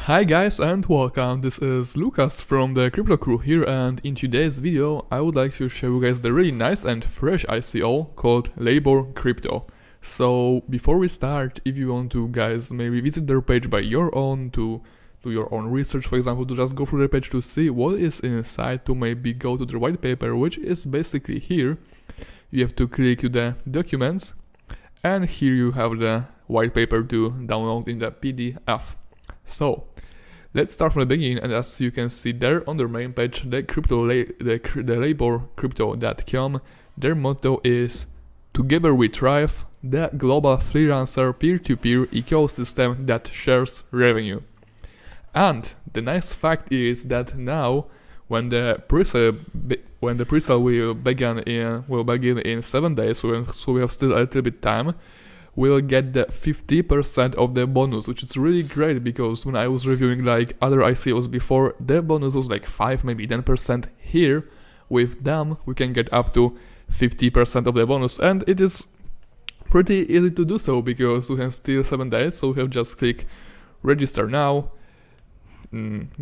Hi guys and welcome, this is Lucas from the Crypto Crew here, and in today's video I would like to show you guys the really nice and fresh ICO called LaborCrypto. So before we start, if you want to guys maybe visit their page by your own to do your own research, for example, to just go through the page to see what is inside, to maybe go to the white paper, which is basically here. You have to click to the documents, and here you have the white paper to download in the PDF. So let's start from the beginning, and as you can see there on their main page, the LaborCrypto.com, their motto is "Together we thrive, the global freelancer peer-to-peer ecosystem that shares revenue." And the nice fact is that now, when the pre-sale will begin in 7 days, so we have still a little bit time, we'll get the 50% of the bonus, which is really great, because when I was reviewing like other ICOs before, the bonus was like 5, maybe 10%. Here, with them, we can get up to 50% of the bonus, and it is pretty easy to do so because we have still 7 days, so we have just click register now,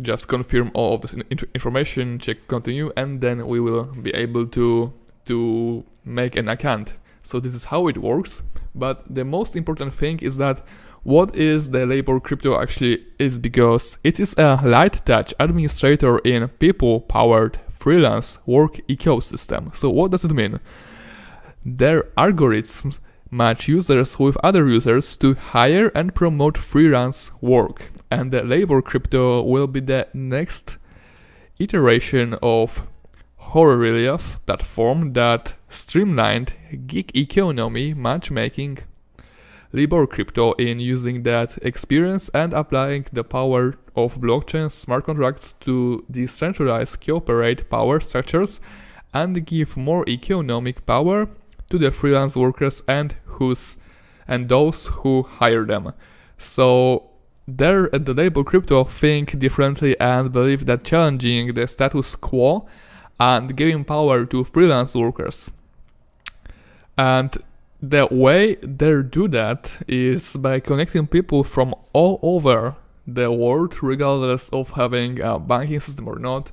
just confirm all of this information, check continue, and then we will be able to make an account. So this is how it works. But the most important thing is that what is the LaborCrypto actually is, because it is a light touch administrator in people-powered freelance work ecosystem. So what does it mean? Their algorithms match users with other users to hire and promote freelance work. And the LaborCrypto will be the next iteration of HorrorRelief platform that streamlined gig economy matchmaking. LaborCrypto, in using that experience and applying the power of blockchain smart contracts to decentralize cooperate power structures and give more economic power to the freelance workers and those who hire them. So there at the LaborCrypto think differently and believe that challenging the status quo and giving power to freelance workers. And the way they do that is by connecting people from all over the world, regardless of having a banking system or not,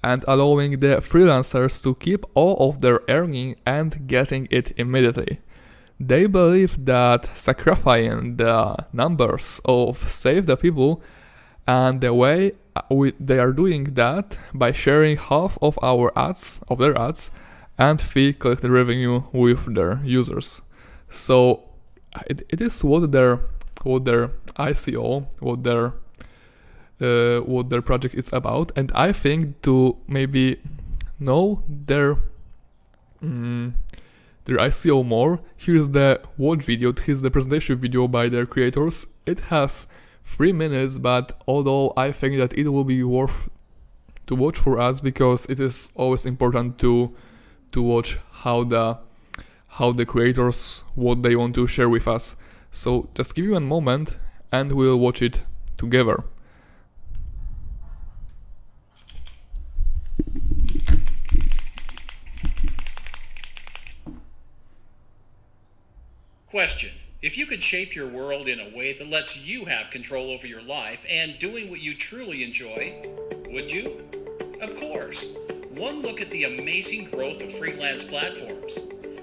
and allowing the freelancers to keep all of their earning and getting it immediately. They believe that sacrificing the numbers of save the people, and the way they are doing that by sharing half of their ads, and fee collected revenue with their users. So it is what their ICO, what their project is about. And I think to maybe know their ICO more, here's the watch video, here's the presentation video by their creators. It has 3 minutes, but although I think that it will be worth to watch for us, because it is always important to watch how the creators, what they want to share with us. So just give me one moment and we'll watch it together. Question: if you could shape your world in a way that lets you have control over your life and doing what you truly enjoy, would you? Of course. One look at the amazing growth of freelance platforms,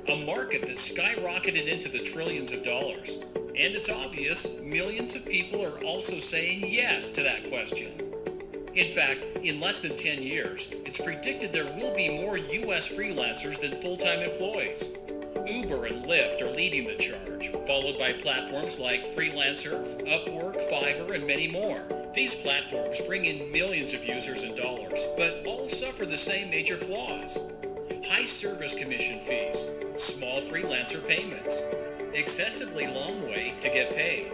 a market that skyrocketed into the trillions of dollars. And it's obvious millions of people are also saying yes to that question. In fact, in less than 10 years, it's predicted there will be more US freelancers than full-time employees. Uber and Lyft are leading the charge, followed by platforms like Freelancer, Upwork, Fiverr, and many more. These platforms bring in millions of users and dollars, but all suffer the same major flaws: high service commission fees, small freelancer payments, excessively long wait to get paid,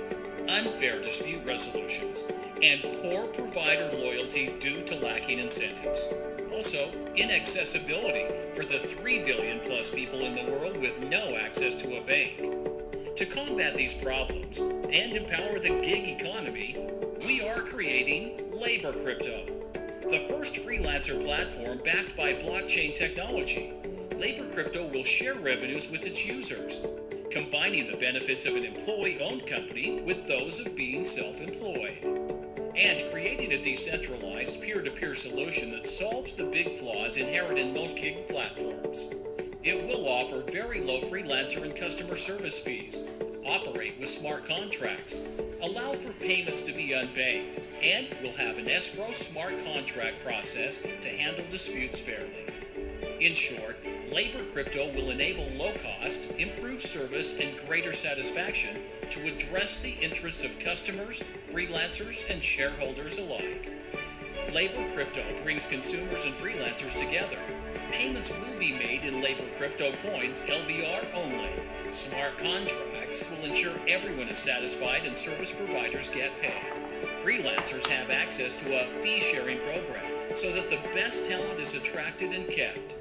unfair dispute resolutions, and poor provider loyalty due to lacking incentives. Also, inaccessibility for the 3 billion plus people in the world with no access to a bank. To combat these problems and empower the gig economy, we are creating LaborCrypto, the first freelancer platform backed by blockchain technology. LaborCrypto will share revenues with its users, combining the benefits of an employee-owned company with those of being self-employed. and creating a decentralized peer-to-peer solution that solves the big flaws inherent in most gig platforms. It will offer very low freelancer and customer service fees, operate with smart contracts, allow for payments to be unbanked, and will have an escrow smart contract process to handle disputes fairly. In short, LaborCrypto will enable low cost, improved service, and greater satisfaction to address the interests of customers, freelancers, and shareholders alike. LaborCrypto brings consumers and freelancers together. Payments will be made in LaborCrypto coins, LBR only. Smart contracts will ensure everyone is satisfied and service providers get paid. Freelancers have access to a fee-sharing program so that the best talent is attracted and kept.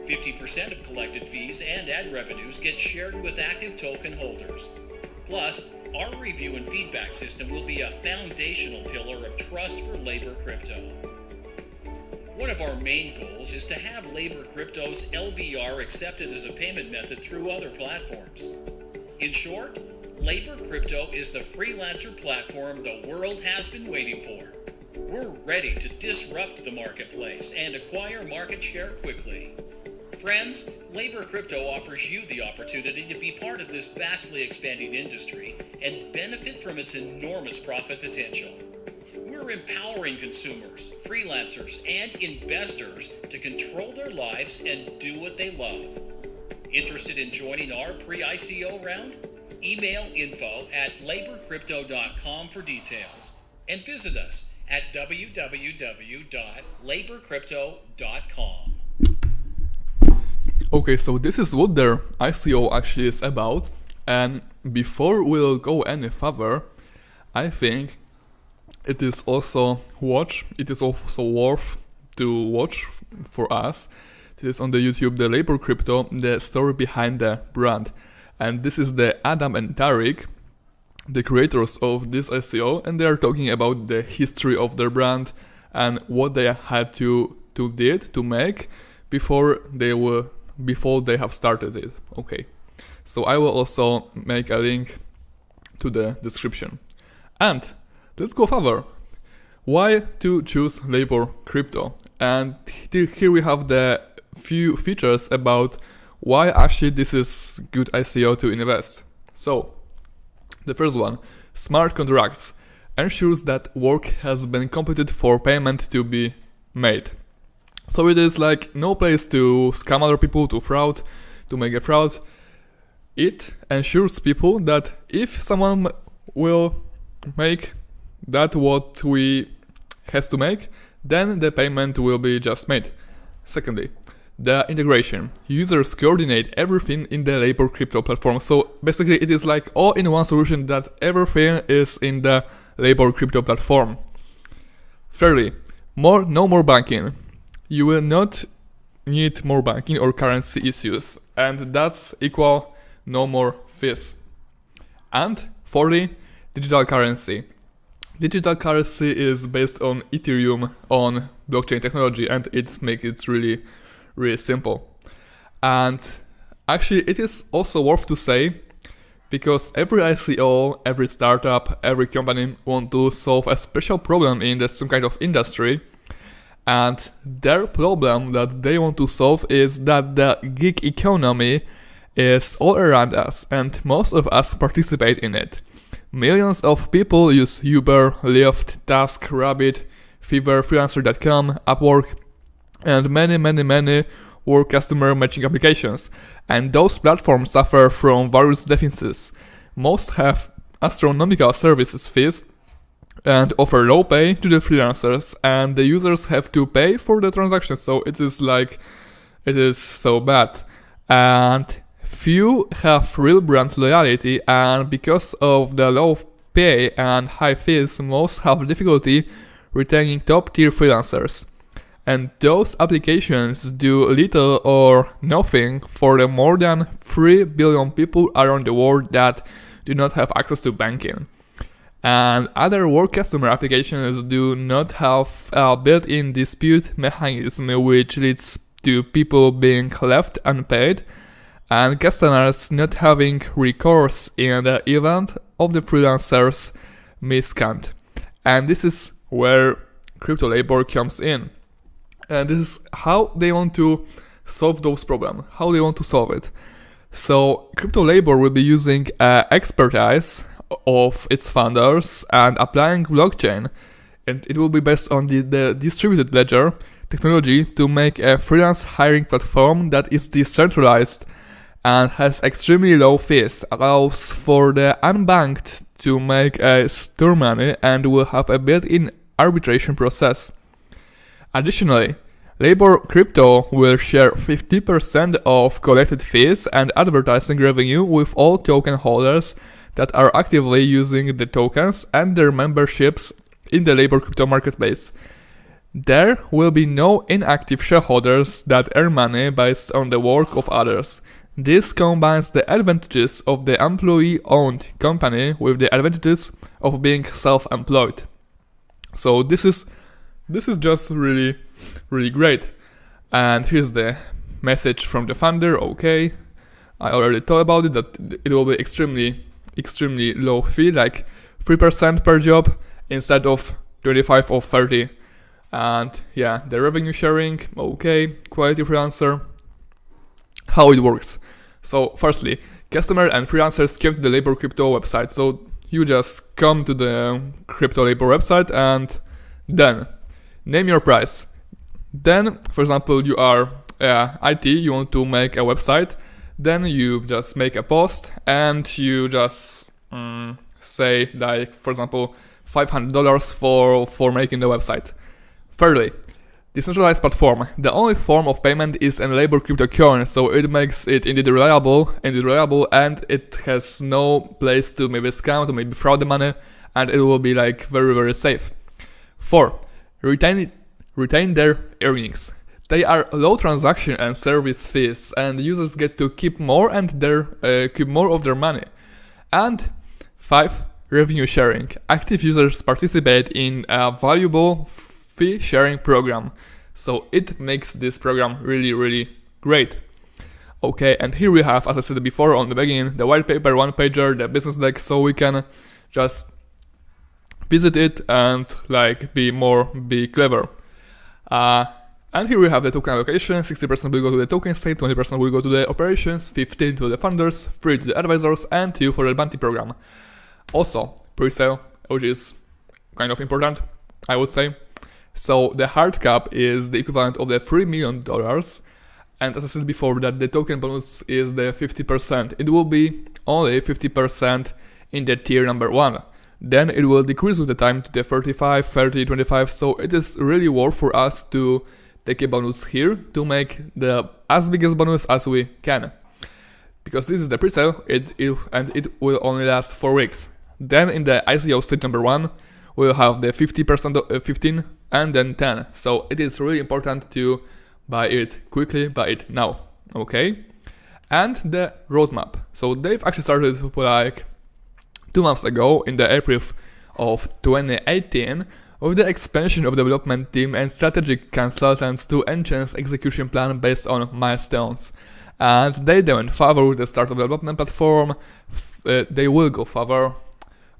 50% of collected fees and ad revenues get shared with active token holders. Plus, our review and feedback system will be a foundational pillar of trust for LaborCrypto. One of our main goals is to have LaborCrypto's LBR accepted as a payment method through other platforms. In short, LaborCrypto is the freelancer platform the world has been waiting for. We're ready to disrupt the marketplace and acquire market share quickly. Friends, LaborCrypto offers you the opportunity to be part of this vastly expanding industry and benefit from its enormous profit potential. We're empowering consumers, freelancers, and investors to control their lives and do what they love. Interested in joining our pre-ICO round? Email info@laborcrypto.com for details and visit us at www.laborcrypto.com. Okay, so this is what their ICO actually is about, and before we'll go any further, I think it is also worth to watch for us. This is on the YouTube, the LaborCrypto, the story behind the brand, and this is the Adam and Tariq, the creators of this ICO, and they are talking about the history of their brand and what they had to make before they have started it. Okay, so I will also make a link to the description. And let's go further. Why to choose LaborCrypto? And here we have the few features about why actually this is good ICO to invest. So, the first one, smart contracts, ensures that work has been completed for payment to be made. So it is like no place to scam other people, to make a fraud. It ensures people that if someone will make that what we has to make, then the payment will be just made. Secondly, the integration. Users coordinate everything in the LaborCrypto platform. So basically it is like all-in-one solution that everything is in the LaborCrypto platform. Thirdly, no more banking. You will not need more banking or currency issues, and that's equal no more fees. And fourthly, digital currency. Digital currency is based on Ethereum, on blockchain technology, and it makes it really, really simple. And actually it is also worth to say, because every ICO, every startup, every company want to solve a special problem in some kind of industry. And their problem that they want to solve is that the gig economy is all around us and most of us participate in it. Millions of people use Uber, Lyft, TaskRabbit, Fiverr, Freelancer.com, Upwork, and many work customer matching applications. And those platforms suffer from various deficits. Most have astronomical services fees and offer low pay to the freelancers, and the users have to pay for the transactions, so it is so bad. And few have real brand loyalty, and because of the low pay and high fees, most have difficulty retaining top tier freelancers. And those applications do little or nothing for the more than 3 billion people around the world that do not have access to banking. And other work customer applications do not have a built-in dispute mechanism, which leads to people being left unpaid and customers not having recourse in the event of the freelancer's misconduct. And this is where crypto labor comes in. And this is how they want to solve those problems, how they want to solve it. So crypto labor will be using expertise of its founders and applying blockchain, and it will be based on the distributed ledger technology to make a freelance hiring platform that is decentralized and has extremely low fees, allows for the unbanked to make a store money, and will have a built-in arbitration process. Additionally, LaborCrypto will share 50% of collected fees and advertising revenue with all token holders that are actively using the tokens and their memberships in the LaborCrypto marketplace. There will be no inactive shareholders that earn money based on the work of others. This combines the advantages of the employee-owned company with the advantages of being self-employed. So this is just really, really great. And here's the message from the founder. Okay, I already told about it, that it will be extremely low fee, like 3% per job instead of 25 or 30. And yeah, the revenue sharing, okay, quality freelancer. How it works. So firstly, customer and freelancers came to the LaborCrypto website. So you just come to the crypto labor website and then name your price. Then, for example, you are IT, you want to make a website. Then you just make a post and you just say, like, for example, $500 for making the website. Thirdly, decentralized platform. The only form of payment is in LaborCrypto coin, so it makes it indeed reliable, and it has no place to maybe scam, to maybe fraud the money, and it will be like very, very safe. 4. Retain their earnings. They are low transaction and service fees, and users get to keep more of their money. And 5. Revenue sharing. Active users participate in a valuable fee sharing program, so it makes this program really, really great. Okay, and here we have, as I said before on the beginning, the white paper, one pager, the business deck, so we can just visit it and like be clever. And here we have the token allocation. 60% will go to the token state, 20% will go to the operations, 15% to the funders, 3% to the advisors, and 2% for the bounty program. Also, pre-sale, which is kind of important, I would say. So the hard cap is the equivalent of the $3 million, and as I said before, that the token bonus is the 50%. It will be only 50% in the tier number 1. Then it will decrease with the time to the 35, 30, 25, so it is really worth for us to take a bonus here to make the as biggest bonus as we can. Because this is the pre-sale, it will only last 4 weeks. Then in the ICO stage number 1, we'll have the 50%, 15, and then 10. So it is really important to buy it quickly, buy it now, okay? And the roadmap. So they've actually started like 2 months ago in the April of 2018 with the expansion of the development team and strategic consultants to enhance execution plan based on milestones. And they went further with the start of the development platform. They will go further,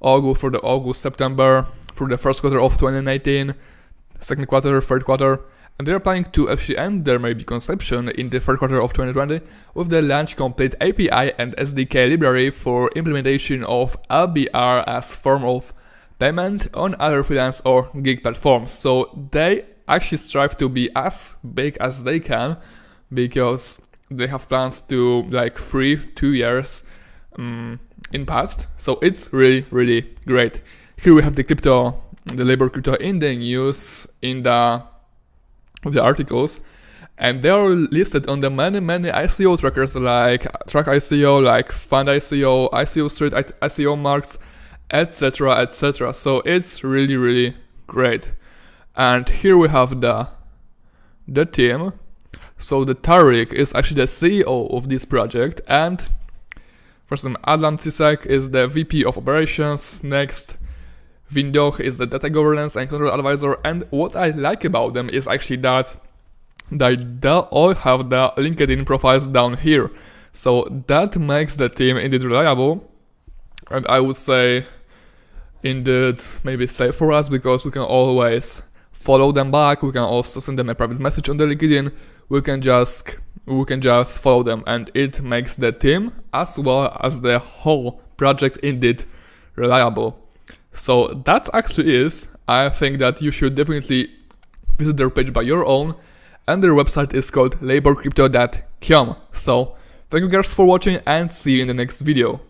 for the August, September, through the first quarter of 2019, second quarter, third quarter, and they're planning to actually end their maybe conception in the third quarter of 2020 with the launch complete API and SDK library for implementation of LBR as form of payment on other freelance or gig platforms. So they actually strive to be as big as they can because they have plans to like 2 years in past. So it's really, really great. Here we have the LaborCrypto in the news, in the articles, and they are listed on the many ICO trackers like Track ICO, like Fund ICO, ICO Street, ICO Marks, etc, etc. So it's really, really great. And here we have the team. So the Tariq is actually the CEO of this project, and first name Adlan Cisek is the VP of Operations. Next, Vindoch is the data governance and control advisor, and what I like about them is actually that they all have the LinkedIn profiles down here. So that makes the team indeed reliable, and I would say indeed maybe safe for us, because we can always follow them back. We can also send them a private message on the LinkedIn. We can just follow them, and it makes the team as well as the whole project indeed reliable. So that actually is. I think that you should definitely visit their page by your own, and their website is called LaborCrypto.com. So thank you guys for watching, and see you in the next video.